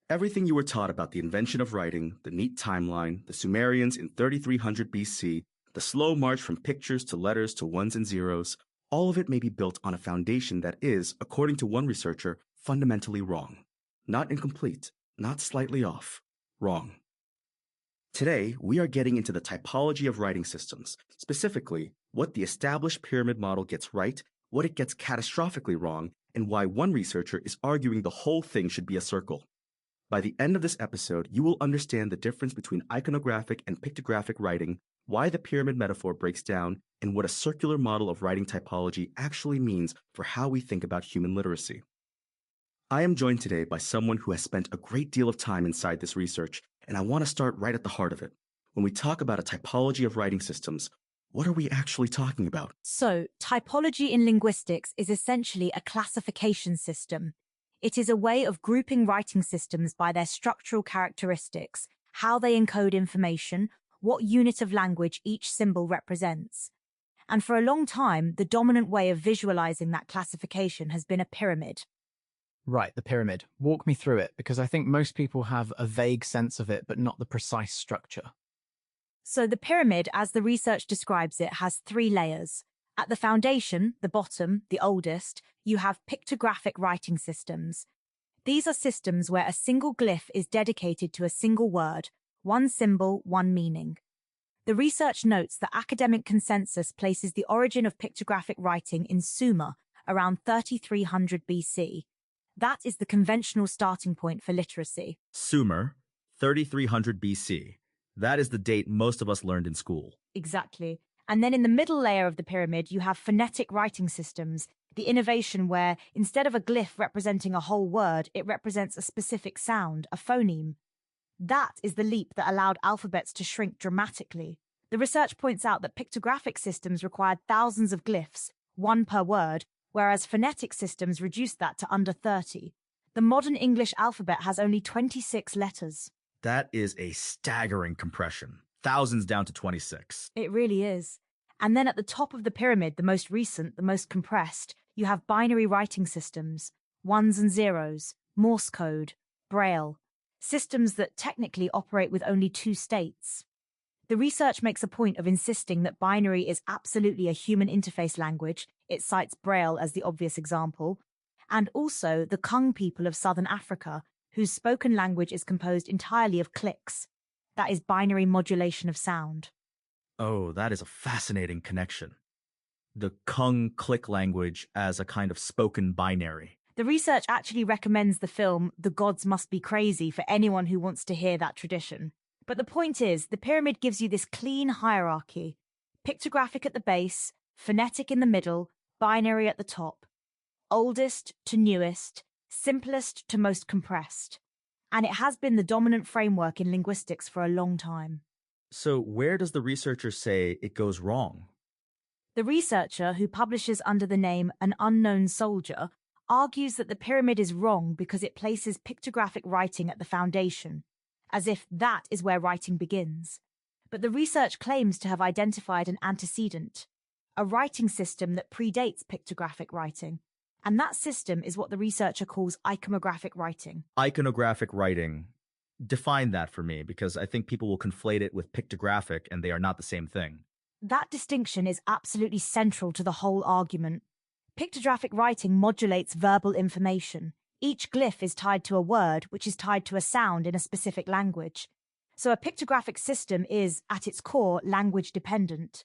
Everything you were taught about the invention of writing, the neat timeline, the Sumerians in 3300 BC, the slow march from pictures to letters to ones and zeros, all of it may be built on a foundation that is, according to one researcher, fundamentally wrong. Not incomplete, not slightly off, wrong. Today, we are getting into the typology of writing systems, specifically what the established pyramid model gets right, what it gets catastrophically wrong, and why one researcher is arguing the whole thing should be a circle. By the end of this episode, you will understand the difference between iconographic and pictographic writing, why the pyramid metaphor breaks down, and what a circular model of writing typology actually means for how we think about human literacy. I am joined today by someone who has spent a great deal of time inside this research, and I want to start right at the heart of it. When we talk about a typology of writing systems, what are we actually talking about? So, typology in linguistics is essentially a classification system. It is a way of grouping writing systems by their structural characteristics, how they encode information, what unit of language each symbol represents. And for a long time, the dominant way of visualizing that classification has been a pyramid. Right, the pyramid. Walk me through it, because I think most people have a vague sense of it, but not the precise structure. So the pyramid, as the research describes it, has 3 layers. At the foundation, the bottom, the oldest, you have pictographic writing systems. These are systems where a single glyph is dedicated to a single word, one symbol, one meaning. The research notes that academic consensus places the origin of pictographic writing in Sumer, around 3300 BC. That is the conventional starting point for literacy. Sumer, 3300 BC. That is the date most of us learned in school. Exactly. And then in the middle layer of the pyramid, you have phonetic writing systems, the innovation where instead of a glyph representing a whole word, it represents a specific sound, a phoneme. That is the leap that allowed alphabets to shrink dramatically. The research points out that pictographic systems required thousands of glyphs, one per word, whereas phonetic systems reduced that to under 30. The modern English alphabet has only 26 letters. That is a staggering compression. Thousands down to 26. It really is. And then at the top of the pyramid, the most recent, the most compressed, you have binary writing systems, ones and zeros, Morse code, Braille, systems that technically operate with only 2 states. The research makes a point of insisting that binary is absolutely a human interface language. It cites Braille as the obvious example, and also the Kung people of southern Africa, whose spoken language is composed entirely of clicks. That is binary modulation of sound. Oh, that is a fascinating connection. The Kung click language as a kind of spoken binary. The research actually recommends the film The Gods Must Be Crazy for anyone who wants to hear that tradition. But the point is, the pyramid gives you this clean hierarchy. Pictographic at the base, phonetic in the middle, binary at the top. Oldest to newest, simplest to most compressed. And it has been the dominant framework in linguistics for a long time. So where does the researcher say it goes wrong? The researcher, who publishes under the name An Unknown Soldier, argues that the pyramid is wrong because it places pictographic writing at the foundation, as if that is where writing begins. But the research claims to have identified an antecedent, a writing system that predates pictographic writing. And that system is what the researcher calls iconographic writing. Iconographic writing. Define that for me, because I think people will conflate it with pictographic, and they are not the same thing. That distinction is absolutely central to the whole argument. Pictographic writing modulates verbal information. Each glyph is tied to a word, which is tied to a sound in a specific language. So a pictographic system is, at its core, language dependent.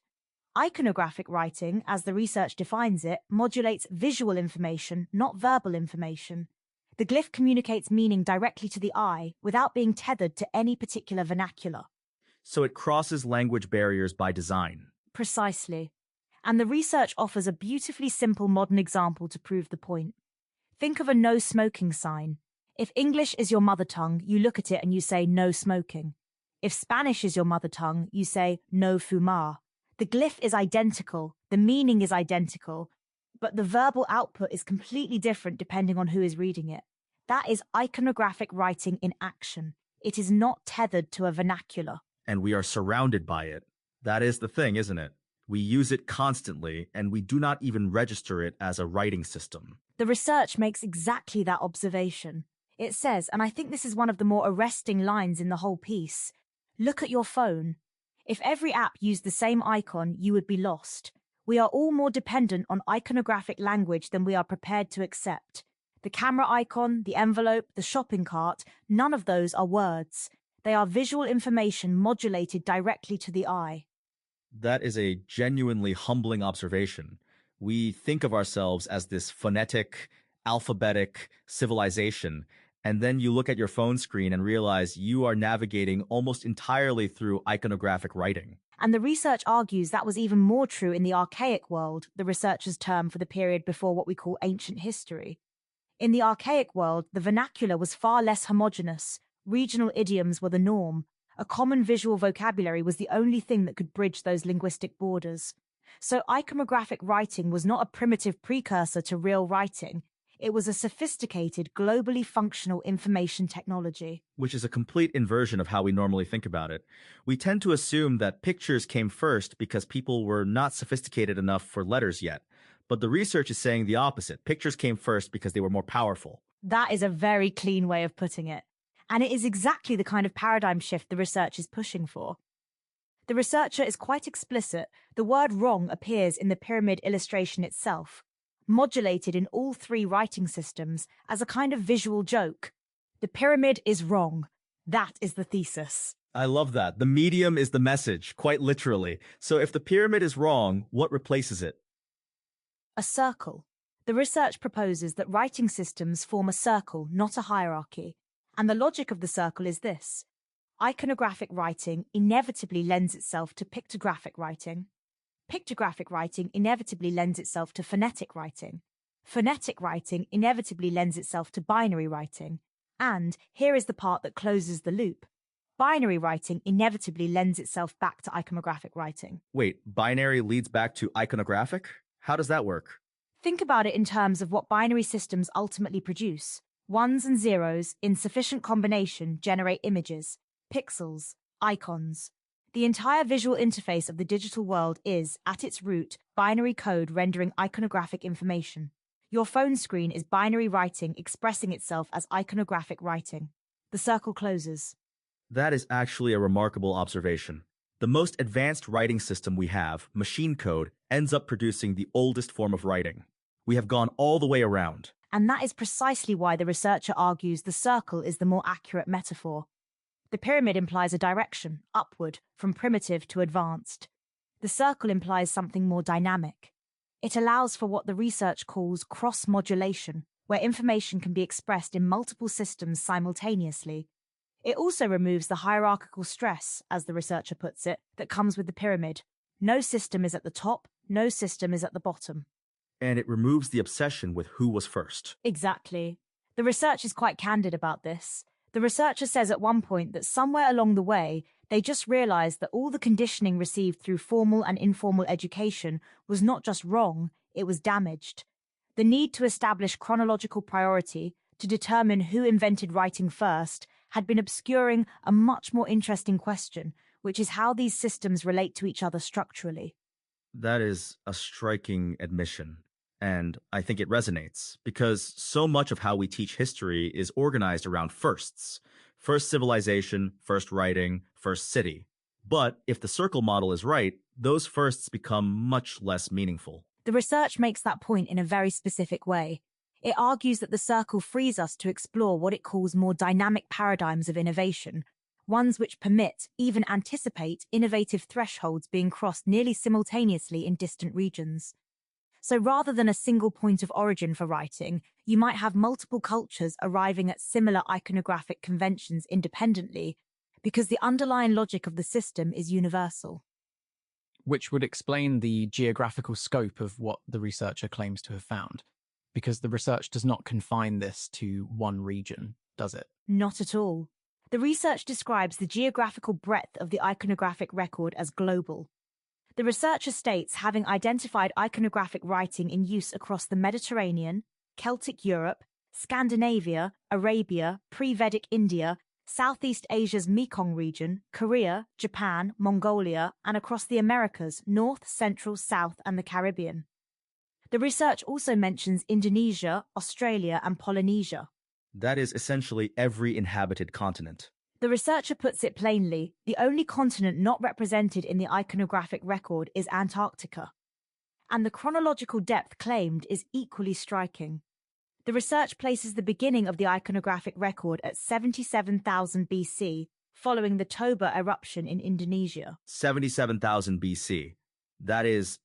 Iconographic writing, as the research defines it, modulates visual information, not verbal information. The glyph communicates meaning directly to the eye without being tethered to any particular vernacular. So it crosses language barriers by design. Precisely. And the research offers a beautifully simple modern example to prove the point. Think of a no smoking sign. If English is your mother tongue, you look at it and you say no smoking. If Spanish is your mother tongue, you say no fumar. The glyph is identical, the meaning is identical, but the verbal output is completely different depending on who is reading it. That is iconographic writing in action. It is not tethered to a vernacular. And we are surrounded by it. That is the thing, isn't it? We use it constantly, and we do not even register it as a writing system. The research makes exactly that observation. It says, and I think this is one of the more arresting lines in the whole piece, look at your phone. If every app used the same icon, you would be lost. We are all more dependent on iconographic language than we are prepared to accept. The camera icon, the envelope, the shopping cart, none of those are words. They are visual information modulated directly to the eye. That is a genuinely humbling observation. We think of ourselves as this phonetic, alphabetic civilization, and then you look at your phone screen and realize you are navigating almost entirely through iconographic writing. And the research argues that was even more true in the archaic world, the researchers' term for the period before what we call ancient history. In the archaic world, the vernacular was far less homogeneous. Regional idioms were the norm. A common visual vocabulary was the only thing that could bridge those linguistic borders. So iconographic writing was not a primitive precursor to real writing. It was a sophisticated, globally functional information technology. Which is a complete inversion of how we normally think about it. We tend to assume that pictures came first because people were not sophisticated enough for letters yet. But the research is saying the opposite. Pictures came first because they were more powerful. That is a very clean way of putting it. And it is exactly the kind of paradigm shift the research is pushing for. The researcher is quite explicit. The word wrong appears in the pyramid illustration itself, modulated in all three writing systems as a kind of visual joke. The pyramid is wrong. That is the thesis. I love that. The medium is the message, quite literally. So if the pyramid is wrong, what replaces it? A circle. The research proposes that writing systems form a circle, not a hierarchy. And the logic of the circle is this. Iconographic writing inevitably lends itself to pictographic writing. Pictographic writing inevitably lends itself to phonetic writing. Phonetic writing inevitably lends itself to binary writing. And here is the part that closes the loop. Binary writing inevitably lends itself back to iconographic writing. Wait, binary leads back to iconographic? How does that work? Think about it in terms of what binary systems ultimately produce. Ones and zeros in sufficient combination generate images, pixels, icons. The entire visual interface of the digital world is, at its root, binary code rendering iconographic information. Your phone screen is binary writing expressing itself as iconographic writing. The circle closes. That is actually a remarkable observation. The most advanced writing system we have, machine code, ends up producing the oldest form of writing. We have gone all the way around. And that is precisely why the researcher argues the circle is the more accurate metaphor. The pyramid implies a direction, upward, from primitive to advanced. The circle implies something more dynamic. It allows for what the research calls cross-modulation, where information can be expressed in multiple systems simultaneously. It also removes the hierarchical stress, as the researcher puts it, that comes with the pyramid. No system is at the top, no system is at the bottom. And it removes the obsession with who was first. Exactly. The research is quite candid about this. The researcher says at one point that somewhere along the way, they just realized that all the conditioning received through formal and informal education was not just wrong, it was damaged. The need to establish chronological priority, to determine who invented writing first, had been obscuring a much more interesting question, which is how these systems relate to each other structurally. That is a striking admission. And I think it resonates, because so much of how we teach history is organized around firsts. First civilization, first writing, first city. But if the circle model is right, those firsts become much less meaningful. The research makes that point in a very specific way. It argues that the circle frees us to explore what it calls more dynamic paradigms of innovation, ones which permit, even anticipate, innovative thresholds being crossed nearly simultaneously in distant regions. So rather than a single point of origin for writing, you might have multiple cultures arriving at similar iconographic conventions independently, because the underlying logic of the system is universal. Which would explain the geographical scope of what the researcher claims to have found, because the research does not confine this to one region, does it? Not at all. The research describes the geographical breadth of the iconographic record as global. The researcher states having identified iconographic writing in use across the Mediterranean, Celtic Europe, Scandinavia, Arabia, pre-Vedic India, Southeast Asia's Mekong region, Korea, Japan, Mongolia, and across the Americas, North, Central, South, and the Caribbean. The research also mentions Indonesia, Australia, and Polynesia. That is essentially every inhabited continent. The researcher puts it plainly, the only continent not represented in the iconographic record is Antarctica. And the chronological depth claimed is equally striking. The research places the beginning of the iconographic record at 77,000 BC, following the Toba eruption in Indonesia. 77,000 BC. That is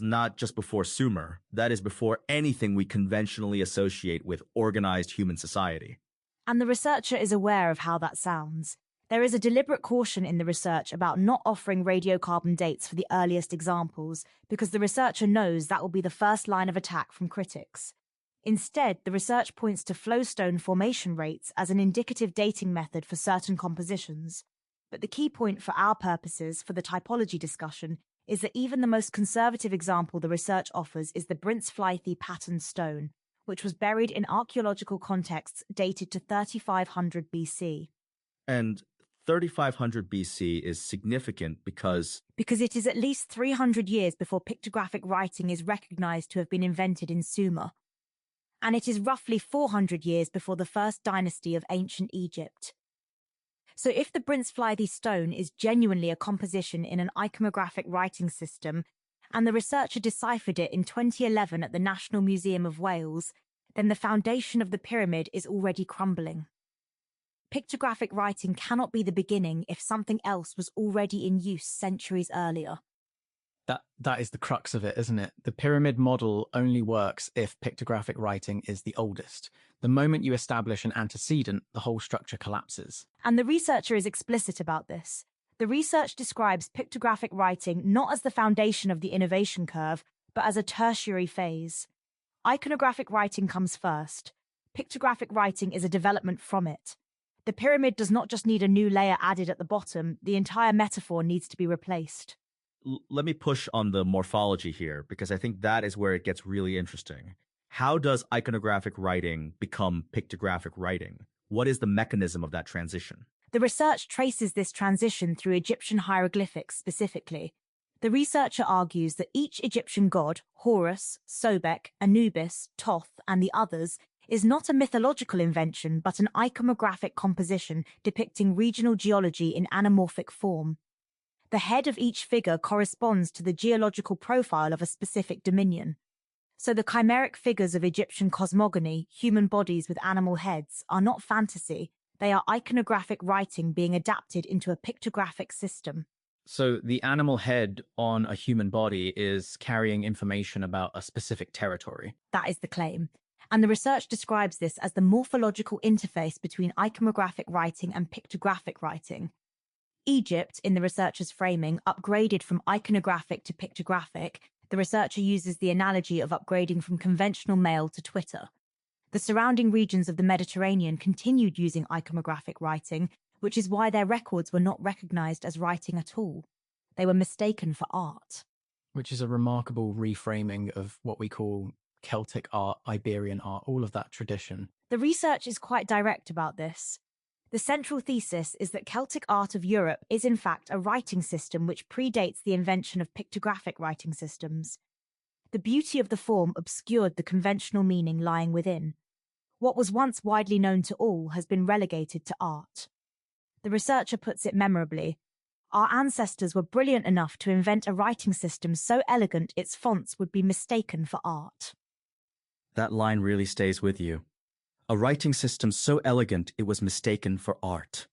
not just before Sumer. That is before anything we conventionally associate with organized human society. And the researcher is aware of how that sounds. There is a deliberate caution in the research about not offering radiocarbon dates for the earliest examples, because the researcher knows that will be the first line of attack from critics. Instead, the research points to flowstone formation rates as an indicative dating method for certain compositions. But the key point for our purposes for the typology discussion is that even the most conservative example the research offers is the Brintzflythe patterned stone, which was buried in archaeological contexts dated to 3500 BC. And 3500 BC is significant because it is at least 300 years before pictographic writing is recognized to have been invented in Sumer. And it is roughly 400 years before the first dynasty of ancient Egypt. So if the Brintzflythe stone is genuinely a composition in an iconographic writing system, and the researcher deciphered it in 2011 at the National Museum of Wales, then the foundation of the pyramid is already crumbling. Pictographic writing cannot be the beginning if something else was already in use centuries earlier. That is the crux of it, isn't it? The pyramid model only works if pictographic writing is the oldest. The moment you establish an antecedent, the whole structure collapses. And the researcher is explicit about this. The research describes pictographic writing not as the foundation of the innovation curve, but as a tertiary phase. Iconographic writing comes first. Pictographic writing is a development from it. The pyramid does not just need a new layer added at the bottom, the entire metaphor needs to be replaced. Let me push on the morphology here, because I think that is where it gets really interesting. How does iconographic writing become pictographic writing? What is the mechanism of that transition? The research traces this transition through Egyptian hieroglyphics specifically. The researcher argues that each Egyptian god, Horus, Sobek, Anubis, Thoth, and the others, is not a mythological invention but an iconographic composition depicting regional geology in anamorphic form. The head of each figure corresponds to the geological profile of a specific dominion. So the chimeric figures of Egyptian cosmogony, human bodies with animal heads, are not fantasy. They are iconographic writing being adapted into a pictographic system. So the animal head on a human body is carrying information about a specific territory. That is the claim. And the research describes this as the morphological interface between iconographic writing and pictographic writing. Egypt, in the researcher's framing, upgraded from iconographic to pictographic. The researcher uses the analogy of upgrading from conventional mail to Twitter. The surrounding regions of the Mediterranean continued using iconographic writing, which is why their records were not recognized as writing at all. They were mistaken for art. Which is a remarkable reframing of what we call Celtic art, Iberian art, all of that tradition. The research is quite direct about this. The central thesis is that Celtic art of Europe is in fact a writing system which predates the invention of pictographic writing systems. The beauty of the form obscured the conventional meaning lying within. What was once widely known to all has been relegated to art. The researcher puts it memorably. Our ancestors were brilliant enough to invent a writing system so elegant its fonts would be mistaken for art. That line really stays with you. A writing system so elegant it was mistaken for art.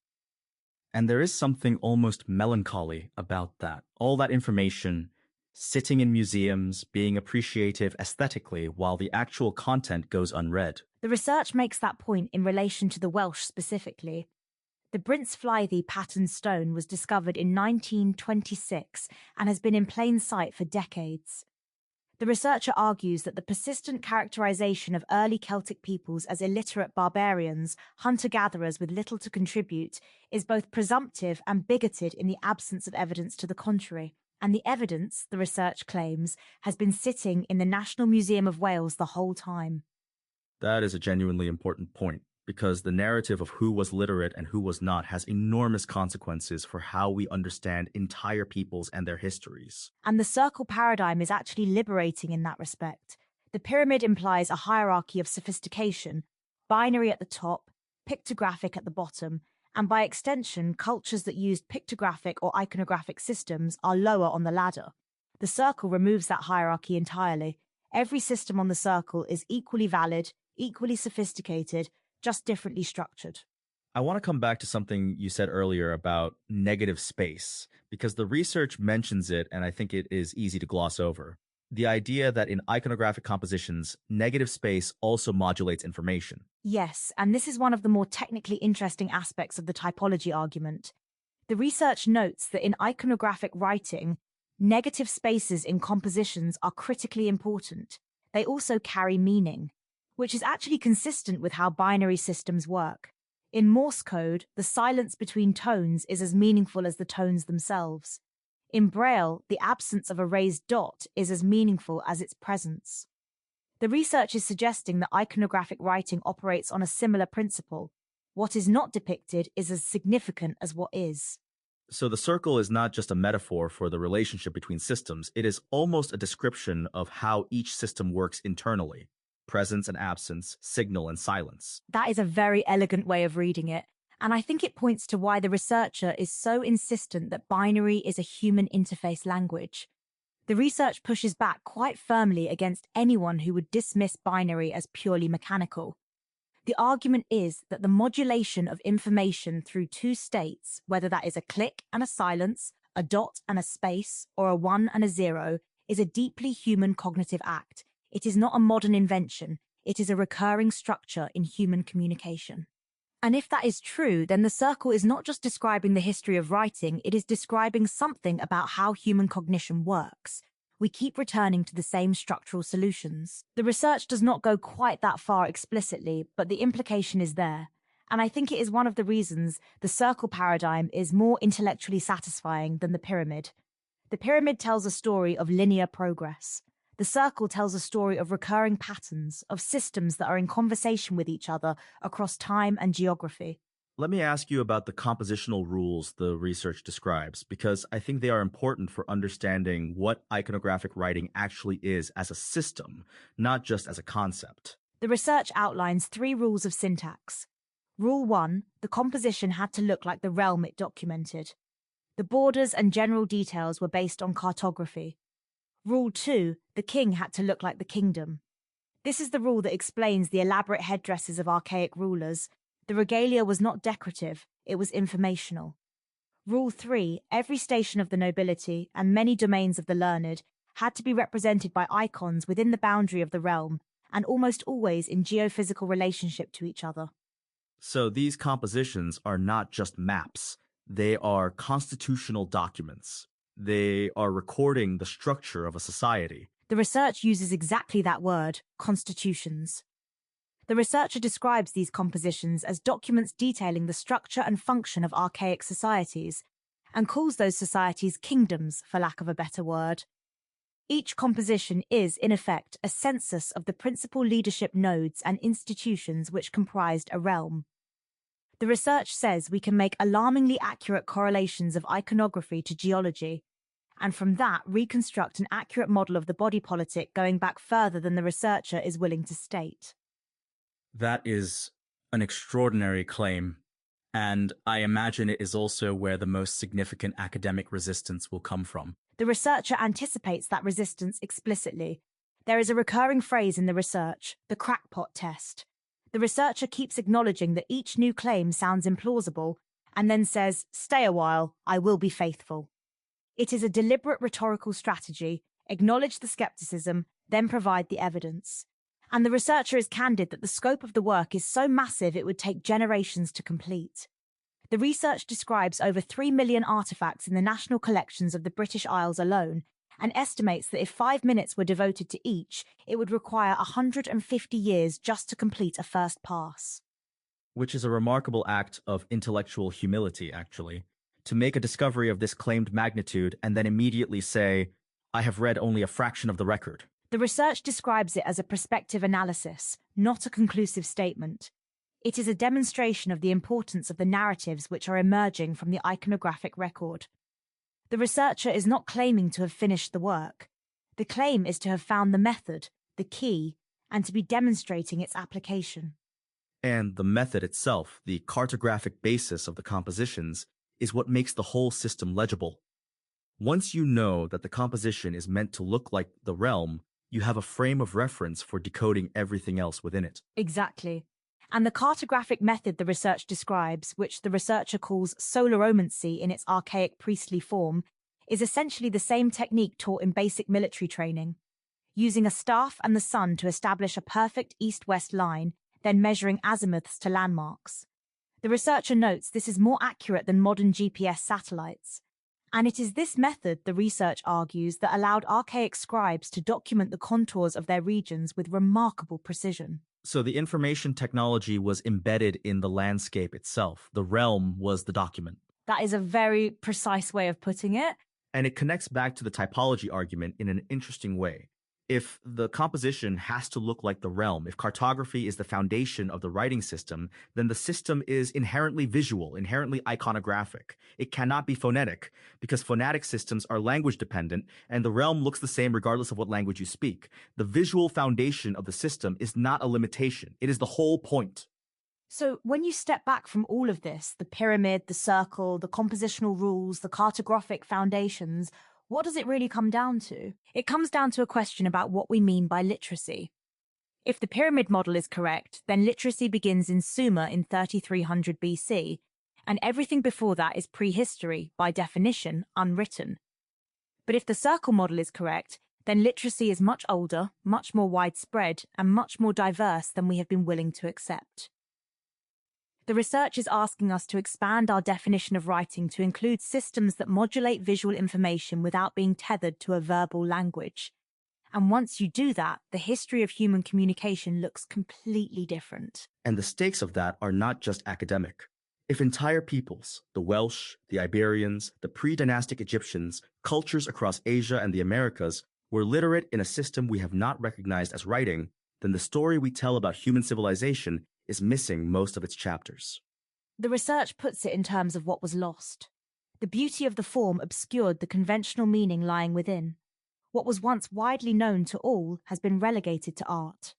And there is something almost melancholy about that. All that information, sitting in museums, being appreciative aesthetically while the actual content goes unread. The research makes that point in relation to the Welsh specifically. The Brintzflythe patterned stone was discovered in 1926 and has been in plain sight for decades. The researcher argues that the persistent characterization of early Celtic peoples as illiterate barbarians, hunter-gatherers with little to contribute, is both presumptive and bigoted in the absence of evidence to the contrary. And the evidence, the research claims, has been sitting in the National Museum of Wales the whole time. That is a genuinely important point, because the narrative of who was literate and who was not has enormous consequences for how we understand entire peoples and their histories. And the circle paradigm is actually liberating in that respect. The pyramid implies a hierarchy of sophistication. binary at the top, pictographic at the bottom, and by extension, cultures that used pictographic or iconographic systems are lower on the ladder. The circle removes that hierarchy entirely. Every system on the circle is equally valid, equally sophisticated, just differently structured. I want to come back to something you said earlier about negative space, because the research mentions it, and I think it is easy to gloss over. The idea that in iconographic compositions, negative space also modulates information. Yes, and this is one of the more technically interesting aspects of the typology argument. The research notes that in iconographic writing, negative spaces in compositions are critically important. They also carry meaning, which is actually consistent with how binary systems work. In Morse code, the silence between tones is as meaningful as the tones themselves. In Braille, the absence of a raised dot is as meaningful as its presence. The research is suggesting that iconographic writing operates on a similar principle. What is not depicted is as significant as what is. So the circle is not just a metaphor for the relationship between systems, it is almost a description of how each system works internally. Presence and absence, signal and silence. That is a very elegant way of reading it, and I think it points to why the researcher is so insistent that binary is a human interface language. The research pushes back quite firmly against anyone who would dismiss binary as purely mechanical. The argument is that the modulation of information through two states, whether that is a click and a silence, a dot and a space, or a 1 and a 0, is a deeply human cognitive act. It is not a modern invention. It is a recurring structure in human communication. And if that is true, then the circle is not just describing the history of writing, it is describing something about how human cognition works. We keep returning to the same structural solutions. The research does not go quite that far explicitly, but the implication is there. And I think it is one of the reasons the circle paradigm is more intellectually satisfying than the pyramid. The pyramid tells a story of linear progress. The circle tells a story of recurring patterns, of systems that are in conversation with each other across time and geography. Let me ask you about the compositional rules the research describes, because I think they are important for understanding what iconographic writing actually is as a system, not just as a concept. The research outlines 3 rules of syntax. Rule 1, the composition had to look like the realm it documented. The borders and general details were based on cartography. Rule 2, the king had to look like the kingdom. This is the rule that explains the elaborate headdresses of archaic rulers. The regalia was not decorative, it was informational. Rule 3, every station of the nobility and many domains of the learned had to be represented by icons within the boundary of the realm, and almost always in geophysical relationship to each other. So these compositions are not just maps, they are constitutional documents. They are recording the structure of a society. The research uses exactly that word, constitutions. The researcher describes these compositions as documents detailing the structure and function of archaic societies, and calls those societies kingdoms, for lack of a better word. Each composition is, in effect, a census of the principal leadership nodes and institutions which comprised a realm. The research says we can make alarmingly accurate correlations of iconography to geology, and from that reconstruct an accurate model of the body politic going back further than the researcher is willing to state. That is an extraordinary claim, and I imagine it is also where the most significant academic resistance will come from. The researcher anticipates that resistance explicitly. There is a recurring phrase in the research, the crackpot test. The researcher keeps acknowledging that each new claim sounds implausible, and then says, "Stay a while, I will be faithful." It is a deliberate rhetorical strategy, acknowledge the skepticism, then provide the evidence. And the researcher is candid that the scope of the work is so massive it would take generations to complete. The research describes over 3 million artifacts in the national collections of the British Isles alone, and estimates that if 5 minutes were devoted to each, it would require 150 years just to complete a first pass. Which is a remarkable act of intellectual humility, actually, to make a discovery of this claimed magnitude and then immediately say, I have read only a fraction of the record. The research describes it as a prospective analysis, not a conclusive statement. It is a demonstration of the importance of the narratives which are emerging from the iconographic record. The researcher is not claiming to have finished the work. The claim is to have found the method, the key, and to be demonstrating its application. And the method itself, the cartographic basis of the compositions, is what makes the whole system legible. Once you know that the composition is meant to look like the realm, you have a frame of reference for decoding everything else within it. Exactly. And the cartographic method the research describes, which the researcher calls solaromancy in its archaic priestly form, is essentially the same technique taught in basic military training. Using a staff and the sun to establish a perfect east-west line, then measuring azimuths to landmarks. The researcher notes this is more accurate than modern GPS satellites. And it is this method, the research argues, that allowed archaic scribes to document the contours of their regions with remarkable precision. So the information technology was embedded in the landscape itself. The realm was the document. That is a very precise way of putting it. And it connects back to the typology argument in an interesting way. If the composition has to look like the realm, if cartography is the foundation of the writing system, then the system is inherently visual, inherently iconographic. It cannot be phonetic, because phonetic systems are language dependent, and the realm looks the same regardless of what language you speak. The visual foundation of the system is not a limitation. It is the whole point. So when you step back from all of this, the pyramid, the circle, the compositional rules, the cartographic foundations, what does it really come down to? It comes down to a question about what we mean by literacy. If the pyramid model is correct, then literacy begins in Sumer in 3300 BC, and everything before that is prehistory, by definition, unwritten. But if the circle model is correct, then literacy is much older, much more widespread, and much more diverse than we have been willing to accept. The research is asking us to expand our definition of writing to include systems that modulate visual information without being tethered to a verbal language. And once you do that, the history of human communication looks completely different. And the stakes of that are not just academic. If entire peoples, the Welsh, the Iberians, the pre-dynastic Egyptians, cultures across Asia and the Americas, were literate in a system we have not recognized as writing, then the story we tell about human civilization is missing most of its chapters. The research puts it in terms of what was lost. The beauty of the form obscured the conventional meaning lying within. What was once widely known to all has been relegated to art.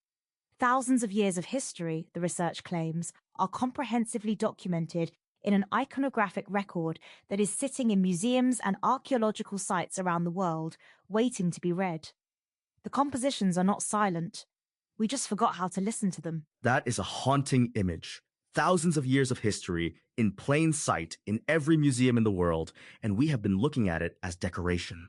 Thousands of years of history, the research claims, are comprehensively documented in an iconographic record that is sitting in museums and archaeological sites around the world, waiting to be read. The compositions are not silent. We just forgot how to listen to them. That is a haunting image. Thousands of years of history, in plain sight, in every museum in the world, and we have been looking at it as decoration.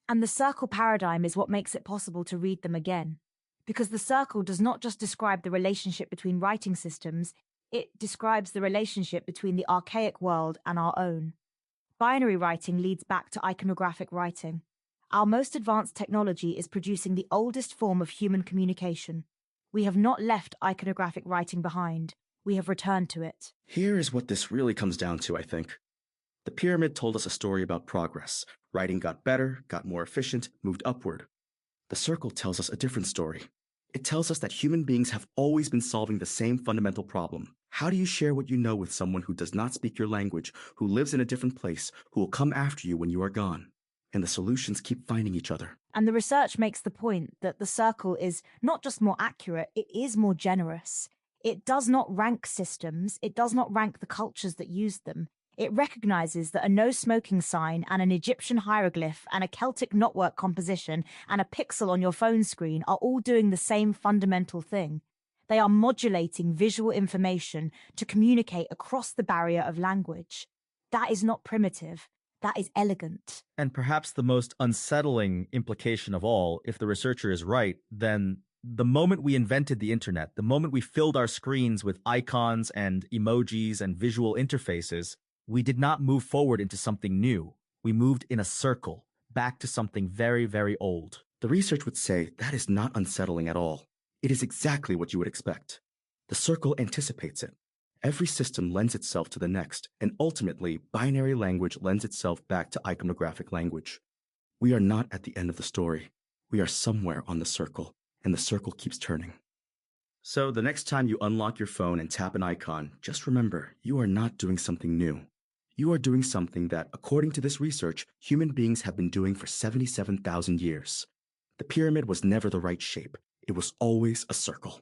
And the circle paradigm is what makes it possible to read them again. Because the circle does not just describe the relationship between writing systems, it describes the relationship between the archaic world and our own. Binary writing leads back to iconographic writing. Our most advanced technology is producing the oldest form of human communication. We have not left iconographic writing behind. We have returned to it. Here is what this really comes down to, I think. The pyramid told us a story about progress. Writing got better, got more efficient, moved upward. The circle tells us a different story. It tells us that human beings have always been solving the same fundamental problem. How do you share what you know with someone who does not speak your language, who lives in a different place, who will come after you when you are gone? And the solutions keep finding each other. And the research makes the point that the circle is not just more accurate, it is more generous. It does not rank systems, it does not rank the cultures that use them. It recognizes that a no-smoking sign and an Egyptian hieroglyph and a Celtic knotwork composition and a pixel on your phone screen are all doing the same fundamental thing. They are modulating visual information to communicate across the barrier of language. That is not primitive. That is elegant. And perhaps the most unsettling implication of all, if the researcher is right, then the moment we invented the internet, the moment we filled our screens with icons and emojis and visual interfaces, we did not move forward into something new. We moved in a circle, back to something very, very old. The research would say that is not unsettling at all. It is exactly what you would expect. The circle anticipates it. Every system lends itself to the next, and ultimately, binary language lends itself back to iconographic language. We are not at the end of the story. We are somewhere on the circle, and the circle keeps turning. So the next time you unlock your phone and tap an icon, just remember, you are not doing something new. You are doing something that, according to this research, human beings have been doing for 77,000 years. The pyramid was never the right shape. It was always a circle.